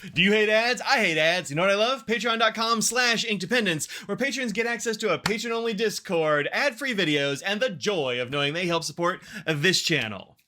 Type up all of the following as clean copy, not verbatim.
Do you hate ads? I hate ads. You know what I love? Patreon.com/inkdependence, where patrons get access to a patron-only Discord, ad-free videos, and the joy of knowing they help support this channel.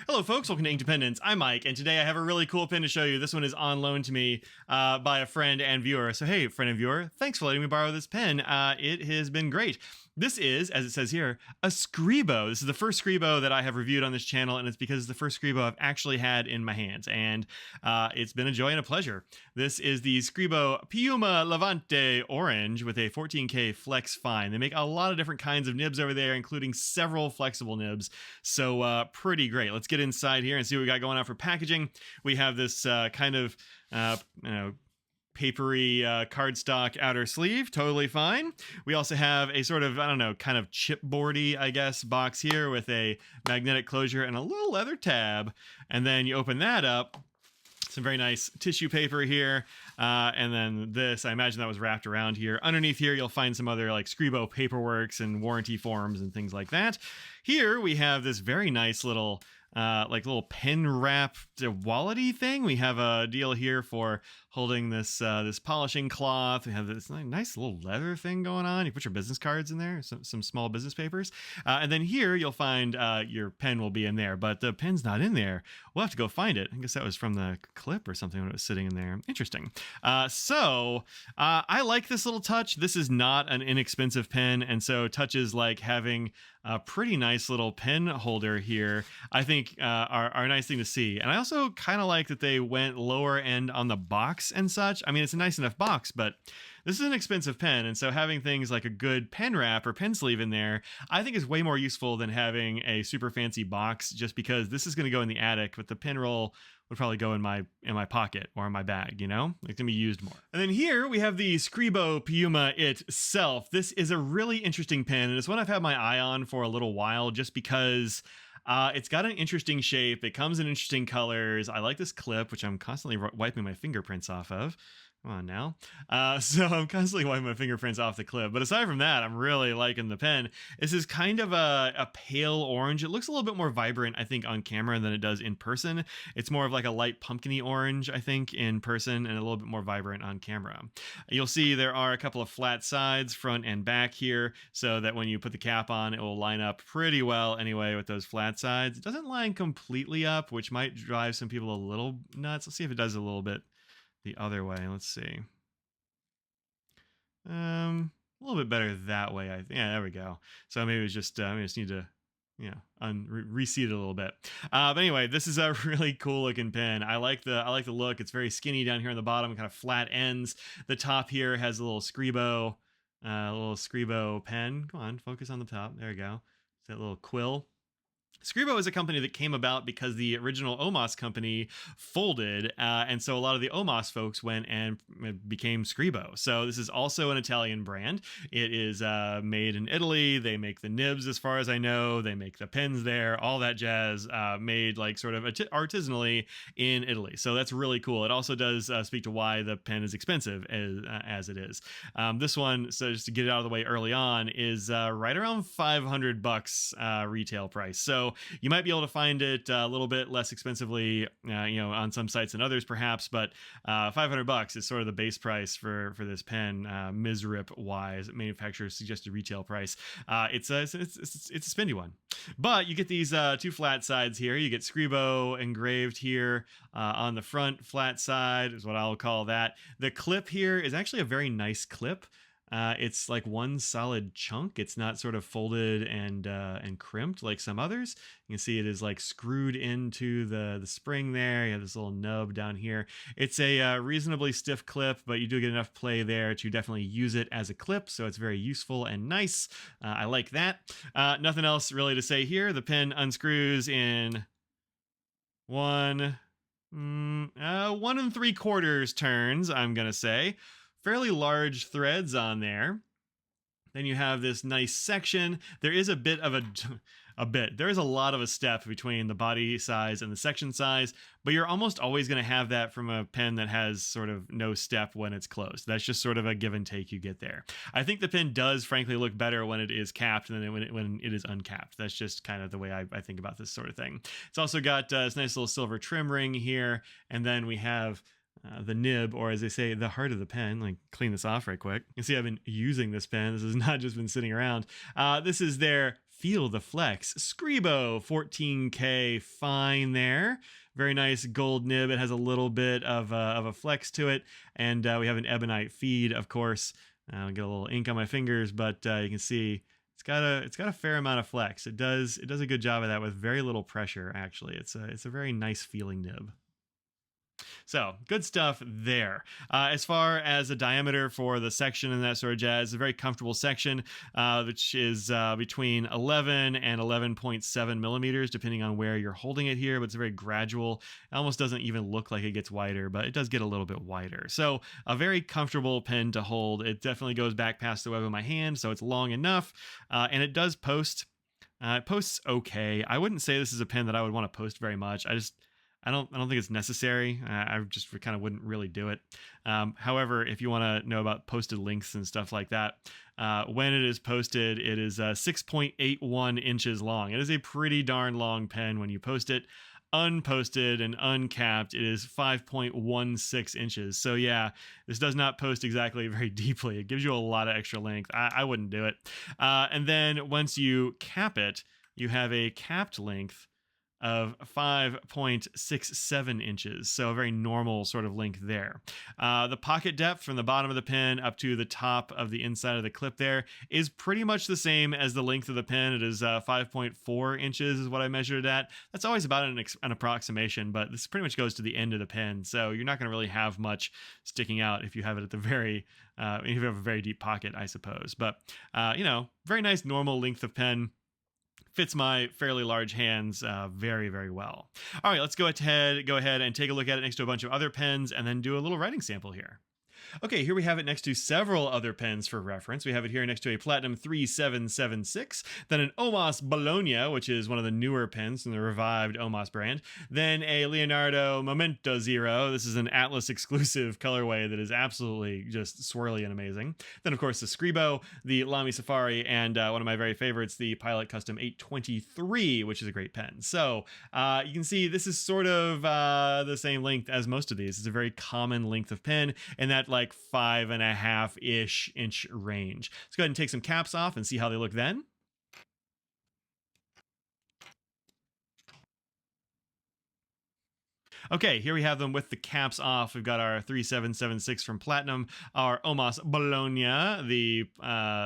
Hello folks, welcome to Inkdependence. I'm Mike, and today I have a really cool pin to show you. This one is on loan to me by a friend and viewer. So hey, friend and viewer, thanks for letting me borrow this pen. It has been great. This is, as it says here, a Scribo. This is the first Scribo that I have reviewed on this channel, and it's because it's the first Scribo I've actually had in my hands, and it's been a joy and a pleasure. This is the Scribo Piuma Levanta Orange with a 14K Flex Fine. They make a lot of different kinds of nibs over there, including several flexible nibs, so pretty great. Let's get inside here and see what we got going on for packaging. We have this kind of, papery cardstock outer sleeve, totally fine. We also have a sort of, I don't know, kind of chipboardy, I guess, box here with a magnetic closure and a little leather tab. And then you open that up, some very nice tissue paper here. And then this, I imagine that was wrapped around here. Underneath here, you'll find some other like Scribo paperworks and warranty forms and things like that. Here we have this very nice little like little pen wrap wallet-y thing. We have a deal here for holding this this polishing cloth. We have this nice little leather thing going on. You put your business cards in there, some small business papers. And then here you'll find your pen will be in there, but the pen's not in there. We'll have to go find it. I guess that was from the clip or something when it was sitting in there. Interesting. So I like this little touch. This is not an inexpensive pen, and so touches like having a pretty nice little pen holder here, I think are a nice thing to see. And I also kind of like that they went lower end on the box and such. I mean, it's a nice enough box, but this is an expensive pen, and so having things like a good pen wrap or pen sleeve in there, I think is way more useful than having a super fancy box, just because this is going to go in the attic, but the pen roll would probably go in my pocket or in my bag, you know? It can be used more. And then here we have the Scribo Piuma itself. This is a really interesting pen, and it's one I've had my eye on for a little while, just because it's got an interesting shape. It comes in interesting colors. I like this clip, which I'm constantly wiping my fingerprints off of. Come on now. So I'm constantly wiping my fingerprints off the clip. But aside from that, I'm really liking the pen. This is kind of a pale orange. It looks a little bit more vibrant, I think, on camera than it does in person. It's more of like a light pumpkin-y orange, I think, in person, and a little bit more vibrant on camera. You'll see there are a couple of flat sides, front and back here, so that when you put the cap on, it will line up pretty well anyway with those flat sides. It doesn't line completely up, which might drive some people a little nuts. Let's see if it does a little bit the other way. Let's see. A little bit better that way. Yeah, there we go. So maybe it's just I just need to, reseat it a little bit. But anyway, this is a really cool looking pen. I like the look. It's very skinny down here on the bottom, kind of flat ends. The top here has a little Scribo pen. Come on, focus on the top. There we go. It's that little quill. Scribo is a company that came about because the original OMAS company folded, and so a lot of the OMAS folks went and became Scribo. So this is also an Italian brand. It is made in Italy. They make the nibs, as far as I know. They make the pens there, all that jazz, made like sort of artisanally in Italy. So that's really cool. It also does speak to why the pen is expensive as it is. This one, so just to get it out of the way early on, is right around $500 retail price. So you might be able to find it a little bit less expensively, on some sites than others, perhaps. But $500 is sort of the base price for this pen, MSRP wise, manufacturer's suggested retail price. It's a spendy one, but you get these two flat sides here. You get Scribo engraved here on the front flat side, is what I'll call that. The clip here is actually a very nice clip. It's like one solid chunk. It's not sort of folded and crimped like some others. You can see it is like screwed into the spring there. You have this little nub down here. It's a reasonably stiff clip, but you do get enough play there to definitely use it as a clip. So it's very useful and nice. I like that. Nothing else really to say here. The pen unscrews in 1 3/4 turns, I'm gonna say. Fairly large threads on there. Then you have this nice section. There is a bit of a bit. There is a lot of a step between the body size and the section size, but you're almost always going to have that from a pen that has sort of no step when it's closed. That's just sort of a give and take you get there. I think the pen does frankly look better when it is capped than when it is uncapped. That's just kind of the way I think about this sort of thing. It's also got this nice little silver trim ring here, and then we have the nib, or as they say, the heart of the pen. Like, clean this off right quick. You can see I've been using this pen. This has not just been sitting around. This is their Feel the Flex Scribo 14K fine there. Very nice gold nib. It has a little bit of a flex to it, and we have an ebonite feed, of course. I'll get a little ink on my fingers, but you can see it's got a fair amount of flex. It does a good job of that with very little pressure. Actually, it's a very nice feeling nib. So good stuff there. As far as the diameter for the section and that sort of jazz, it's a very comfortable section, which is between 11 and 11.7 millimeters, depending on where you're holding it here, but it's very gradual. It almost doesn't even look like it gets wider, but it does get a little bit wider. So a very comfortable pen to hold. It definitely goes back past the web of my hand, so it's long enough, and it does post. It posts okay. I wouldn't say this is a pen that I would want to post very much. I don't think it's necessary. I just kind of wouldn't really do it. However, if you want to know about posted lengths and stuff like that, when it is posted, it is 6.81 inches long. It is a pretty darn long pen when you post it. Unposted and uncapped, it is 5.16 inches. So yeah, this does not post exactly very deeply. It gives you a lot of extra length. I wouldn't do it. And then once you cap it, you have a capped length of 5.67 inches, so a very normal sort of length there. The pocket depth from the bottom of the pen up to the top of the inside of the clip there is pretty much the same as the length of the pen. It is 5.4 inches is what I measured it at. That's always about an approximation, but this pretty much goes to the end of the pen, so you're not going to really have much sticking out if you have it at the very, if you have a very deep pocket, I suppose. But, very nice normal length of pen. Fits my fairly large hands very, very well. All right, let's go ahead and take a look at it next to a bunch of other pens and then do a little writing sample here. Okay, here we have it next to several other pens for reference. We have it here next to a Platinum 3776, then an OMAS Bologna, which is one of the newer pens from the revived OMAS brand, then a Leonardo Momento Zero. This is an Atlas exclusive colorway that is absolutely just swirly and amazing. Then, of course, the Scribo, the Lamy Safari, and one of my very favorites, the Pilot Custom 823, which is a great pen. So you can see this is sort of the same length as most of these. It's a very common length of pen, and that like 5.5-ish inch range. Let's go ahead and take some caps off and see how they look then. Okay, here we have them with the caps off. We've got our 3776 from Platinum, our OMAS Bologna, the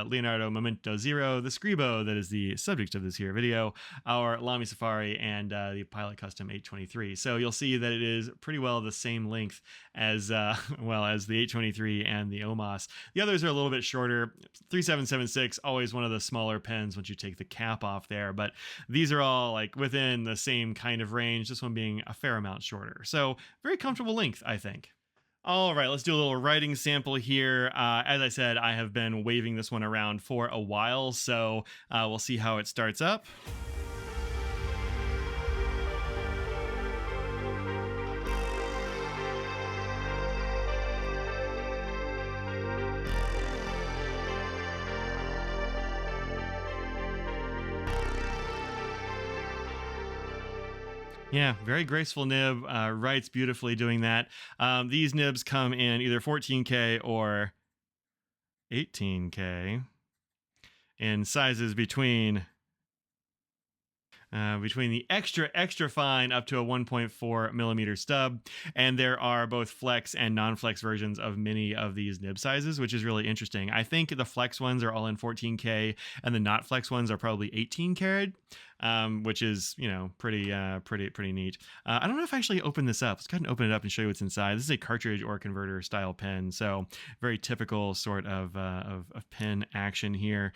Leonardo Momento Zero, the Scribo that is the subject of this here video, our Lamy Safari, and the Pilot Custom 823. So you'll see that it is pretty well the same length as well as the 823 and the OMAS. The others are a little bit shorter. 3776, always one of the smaller pens once you take the cap off there, but these are all like within the same kind of range, this one being a fair amount shorter. So very comfortable length, I think. All right, let's do a little writing sample here. As I said, I have been waving this one around for a while, so we'll see how it starts up. Yeah, very graceful nib, writes beautifully doing that. These nibs come in either 14K or 18K in sizes between the extra fine up to a 1.4 millimeter stub, and there are both flex and non-flex versions of many of these nib sizes, which is really interesting. I think the flex ones are all in 14K, and the not flex ones are probably 18K, which is pretty neat. I don't know if I actually opened this up. Let's go ahead and open it up and show you what's inside. This is a cartridge or converter style pen, so very typical sort of pen action here.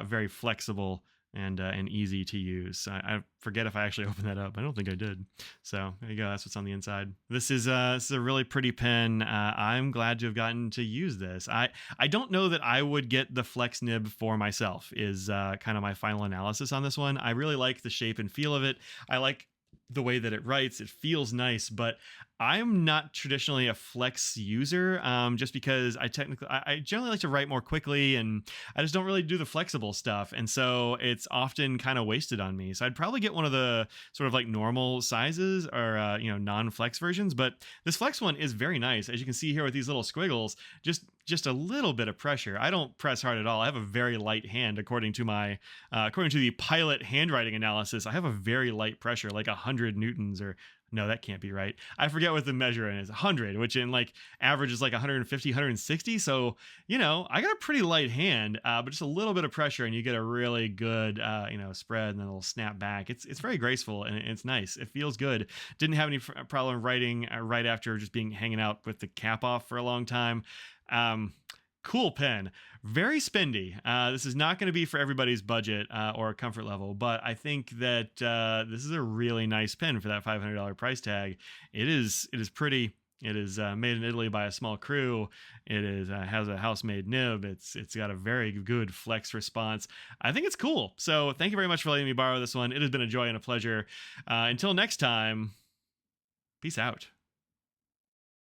Very flexible. and easy to use. I forget if I actually opened that up. I don't think I did. So there you go. That's what's on the inside. This is a really pretty pen. I'm glad to have gotten to use this. I don't know that I would get the flex nib for myself, is kind of my final analysis on this one. I really like the shape and feel of it. I like the way that it writes. It feels nice, but I'm not traditionally a flex user, just because I generally like to write more quickly, and I just don't really do the flexible stuff, and so it's often kind of wasted on me. So I'd probably get one of the sort of like normal sizes, or non-flex versions. But this flex one is very nice, as you can see here with these little squiggles. Just a little bit of pressure. I don't press hard at all. I have a very light hand, according to the pilot handwriting analysis. I have a very light pressure, like 100 newtons, or no, that can't be right. I forget what the measure is. 100, which in like average is like 150, 160. So, I got a pretty light hand, but just a little bit of pressure and you get a really good, spread, and then it'll snap back. It's very graceful and it's nice. It feels good. Didn't have any problem writing right after just hanging out with the cap off for a long time. Cool pen, very spendy. This is not going to be for everybody's budget or comfort level, but I think that this is a really nice pen for that $500 price tag. It is pretty. It is made in Italy by a small crew. It has a house-made nib. It's got a very good flex response. I think it's cool. So thank you very much for letting me borrow this one. It has been a joy and a pleasure. Until next time, peace out.